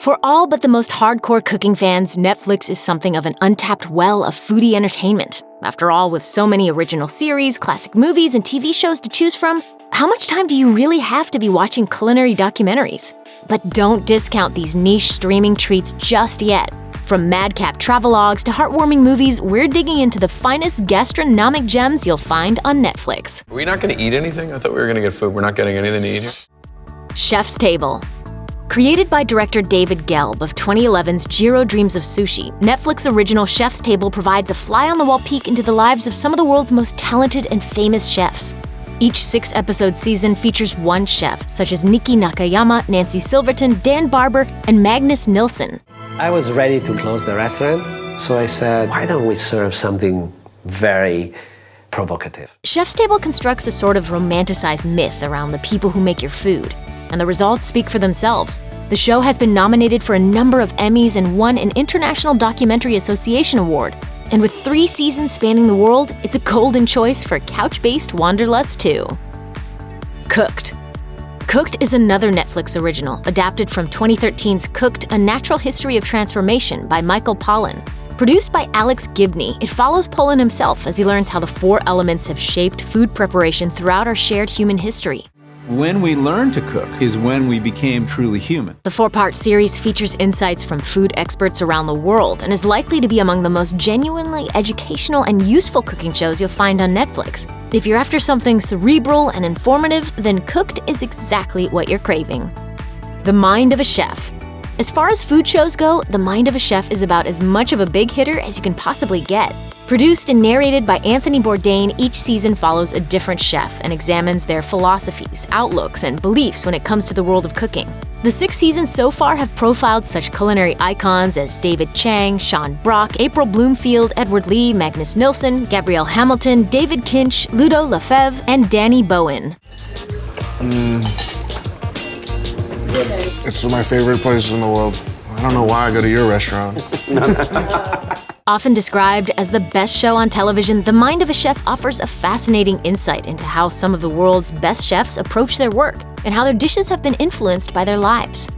For all but the most hardcore cooking fans, Netflix is something of an untapped well of foodie entertainment. After all, with so many original series, classic movies, and TV shows to choose from, how much time do you really have to be watching culinary documentaries? But don't discount these niche streaming treats just yet. From madcap travelogues to heartwarming movies, we're digging into the finest gastronomic gems you'll find on Netflix. Are we not going to eat anything? I thought we were going to get food. We're not getting anything to eat here? Chef's Table. Created by director David Gelb of 2011's Jiro Dreams of Sushi, Netflix original Chef's Table provides a fly-on-the-wall peek into the lives of some of the world's most talented and famous chefs. Each 6-episode season features one chef, such as Nikki Nakayama, Nancy Silverton, Dan Barber, and Magnus Nilsson. I was ready to close the restaurant, so I said, why don't we serve something very provocative? Chef's Table constructs a sort of romanticized myth around the people who make your food, and the results speak for themselves. The show has been nominated for a number of Emmys and won an International Documentary Association award. And with 3 seasons spanning the world, it's a golden choice for couch-based wanderlust too. Cooked. Cooked is another Netflix original, adapted from 2013's Cooked: A Natural History of Transformation by Michael Pollan. Produced by Alex Gibney, it follows Pollan himself as he learns how the 4 elements have shaped food preparation throughout our shared human history. When we learned to cook is when we became truly human. The 4-part series features insights from food experts around the world and is likely to be among the most genuinely educational and useful cooking shows you'll find on Netflix. If you're after something cerebral and informative, then Cooked is exactly what you're craving. The Mind of a Chef. As far as food shows go, The Mind of a Chef is about as much of a big hitter as you can possibly get. Produced and narrated by Anthony Bourdain, each season follows a different chef and examines their philosophies, outlooks, and beliefs when it comes to the world of cooking. The 6 seasons so far have profiled such culinary icons as David Chang, Sean Brock, April Bloomfield, Edward Lee, Magnus Nilsson, Gabrielle Hamilton, David Kinch, Ludo Lefebvre, and Danny Bowen. It's my favorite place in the world. I don't know why I go to your restaurant. Often described as the best show on television, The Mind of a Chef offers a fascinating insight into how some of the world's best chefs approach their work and how their dishes have been influenced by their lives.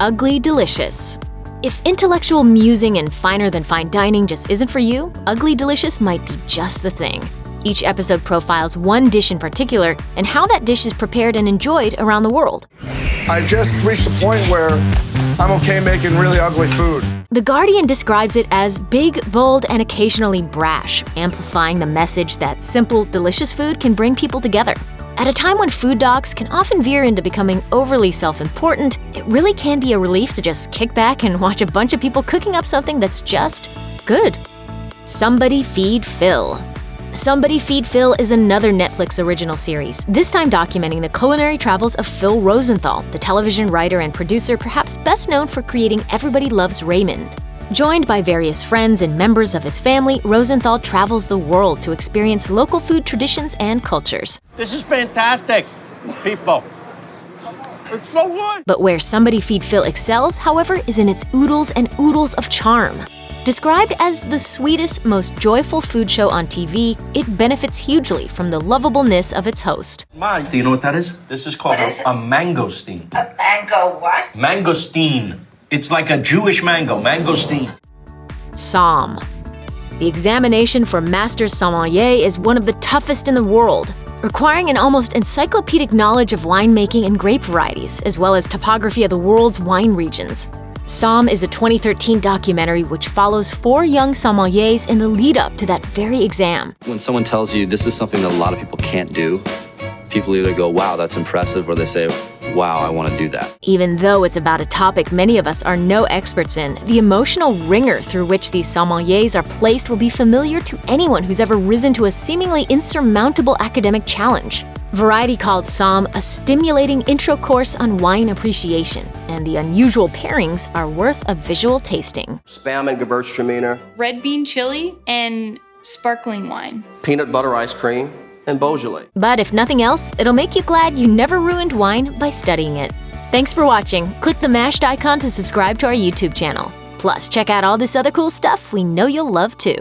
Ugly Delicious. If intellectual musing and finer-than-fine dining just isn't for you, Ugly Delicious might be just the thing. Each episode profiles one dish in particular and how that dish is prepared and enjoyed around the world. I just reached a point where I'm okay making really ugly food. The Guardian describes it as big, bold, and occasionally brash, amplifying the message that simple, delicious food can bring people together. At a time when food docs can often veer into becoming overly self-important, it really can be a relief to just kick back and watch a bunch of people cooking up something that's just good. Somebody Feed Phil. Somebody Feed Phil is another Netflix original series, this time documenting the culinary travels of Phil Rosenthal, the television writer and producer perhaps best known for creating Everybody Loves Raymond. Joined by various friends and members of his family, Rosenthal travels the world to experience local food traditions and cultures. This is fantastic, people. It's so good. But where Somebody Feed Phil excels, however, is in its oodles and oodles of charm. Described as the sweetest, most joyful food show on TV, it benefits hugely from the lovableness of its host. Ma, do you know what that is? This is called a mangosteen. A mango what? Mangosteen. It's like a Jewish mango, mangosteen. SOMM. The examination for Master Sommelier is one of the toughest in the world, requiring an almost encyclopedic knowledge of winemaking and grape varieties, as well as topography of the world's wine regions. SOMM is a 2013 documentary which follows 4 young sommeliers in the lead-up to that very exam. When someone tells you this is something that a lot of people can't do, people either go, wow, that's impressive, or they say, wow, I want to do that. Even though it's about a topic many of us are no experts in, the emotional wringer through which these sommeliers are placed will be familiar to anyone who's ever risen to a seemingly insurmountable academic challenge. Variety called SOMM a stimulating intro course on wine appreciation, and the unusual pairings are worth a visual tasting. Spam and Gewürztraminer, red bean chili, and sparkling wine. peanut butter ice cream, and Beaujolais. But if nothing else, it'll make you glad you never ruined wine by studying it. Thanks for watching. Click the mashed icon to subscribe to our YouTube channel. Plus, check out all this other cool stuff we know you'll love too.